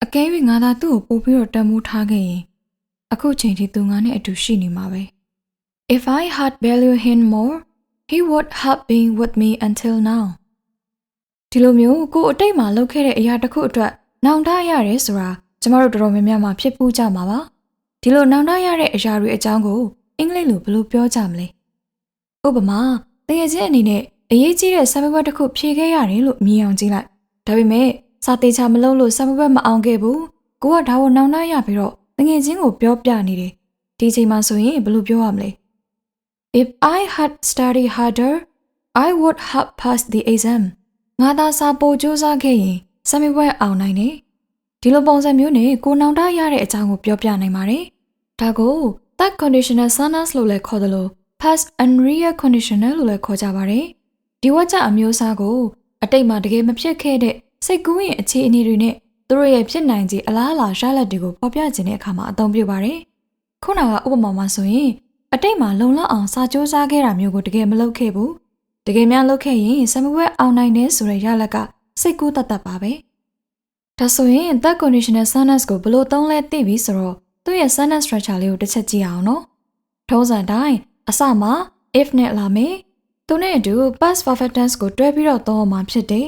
အကယ်၍ငါသာသူ့ကိုပို့ပြီးတော့တန်မိုးထားခဲ့ရင်အခုချိန်ထိသူငါနဲ့အတူရှိနေမှာပဲ If I had valued him more, he would have been with me until now. ဒီလိုမျိုးကိုအတိတ်မှာလုပ်ခဲ့တဲ့အရာတစ်ခုအတွက်နောင်တရတယ်ဆိုတာကျမတို့တော်တော်များများမှာဖြစ်ပူးကြမှာပါဒီလိုနောင်တရတဲ့အရာတွေအကြောင်းကိုအင်္ဂလိပ်လိုဘယ်လိုပြောကြမလဲဥပမာတကယ်ချင်းအနေနဲ့အရေးကြီးတဲ့စာမေးပွဲတစ်ခုဖြေခဲ့ရတယ်လို့မြင်အောင်ကြည့်လိုက်ဒါပေမဲ့စာသေးချာမလုပ်လို့စာမေးပွဲမအောင်ခဲ့ဘူးကိုကဒါကိုနောင်တရပြီးတော့တကယ်ချင်းကိုပြောပြနေတယ်ဒီချိန်မှာဆိုရင်ဘယ်လိုပြောရမလဲ If I had studied harder, I would have passed the exam. ငါသာစာပိုစူးစမ်းခဲ့ရင်စာမေးပွဲအောင်နိုင်တယ်ဒီလိုပုံစံမျိုးနဲ့ကိုနောင်တရတဲ့အကြောင်းကိုပြောပြနိုင်ပါတယ်ဒါကို that conditional sentence လို့လည်းခေါ်တယ်လို့ past unreal conditional လို့လည်းခေါ်ကြပါတယ်ဒီဝါကျအမျိုးအစားကိုအတိတ်မှာတကယ်မဖြစ်ခဲ့တဲ့စိတ်ကူးရင်အခြေအနေတွေနဲ့သူတို့ရဲ့ဖြစ်နိုင်ခြေအလားအလာရလဒ်တွေကိုဖော်ပြခြင်းတဲ့အခါမှာအသုံးပြုပါတယ်ခုနကဥပမာမှာဆိုရင်အတိတ်မှာလုံလောက်အောင်စာစူးစမ်းခဲ့တာမျိုးကိုတကယ်မလုပ်ခဲ့ဘူးတကယ်များလုပ်ခဲ့ရင်စာမေးပွဲအောင်နိုင်တယ်ဆိုတဲ့ရလဒ်ကစိတ်ကူးတတ်ပါပဲဒါဆိုရင် that conditional sentence ကိုဘယ်လိုသုံးလဲသိပြီဆိုတော့သူ့ရဲ့ sentence structure လေးကိုတစ်ချက်ကြည့်အောင်နော်ထုံးစံတိုင်းအစမှာ if နဲ့လာမယ်သူနဲ့အတူ past perfect tense ကိုတွဲပြီးတော့သုံးအောင်မှာဖြစ်တယ်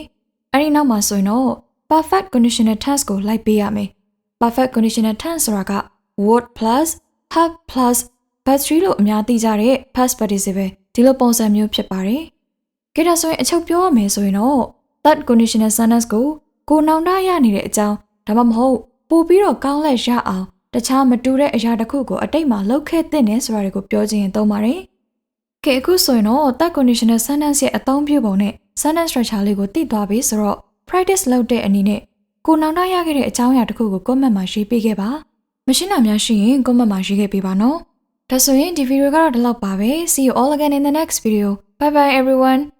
အဲဒီနောက်မှာဆိုရင်တော့ perfect conditional tense ကိုလိုက်ပေးရမယ် perfect conditional tense ဆိုတာက would plus have plus verb 3လို့အများသိကြတဲ့ past participle ဒီလိုပုံစံမျိုးဖြစ်ပါတယ်ကြည့်ဒါဆိုရင်အချုပ်ပြောရမယ်ဆိုရင်တော့ that conditional sentence ကိုနောင်တရနေတဲ့အကြောင်းဒါမှမဟုတ်ပို့ပြီးတော့ကောင်းလက်ရအောင်တခြားမတူတဲ့အရာတစ်ခုကိုအတိတ်မှာလုပ်ခဲ့တဲ့နဲ့ဆိုတာတွေကိုပြောချင်ရင်သုံးပါတယ်။ကဲအခုဆိုရင်တော့ that conditional sentence ရဲ့အသုံးပြုပုံနဲ့ sentence structure လေးကိုသိသွားပြီဆိုတော့ practice လုပ်တဲ့အနေနဲ့ကိုနောင်တရခဲ့တဲ့အကြောင်းအရာတစ်ခုကို comment မှာရေးပေးခဲ့ပါ။မရှင်းတာများရှိရင် comment မှာရေးခဲ့ပေးပါနော်။ဒါဆိုရင်ဒီဗီဒီယိုကတော့ဒီလောက်ပါပဲ။ See you all again in the next video. Bye bye everyone.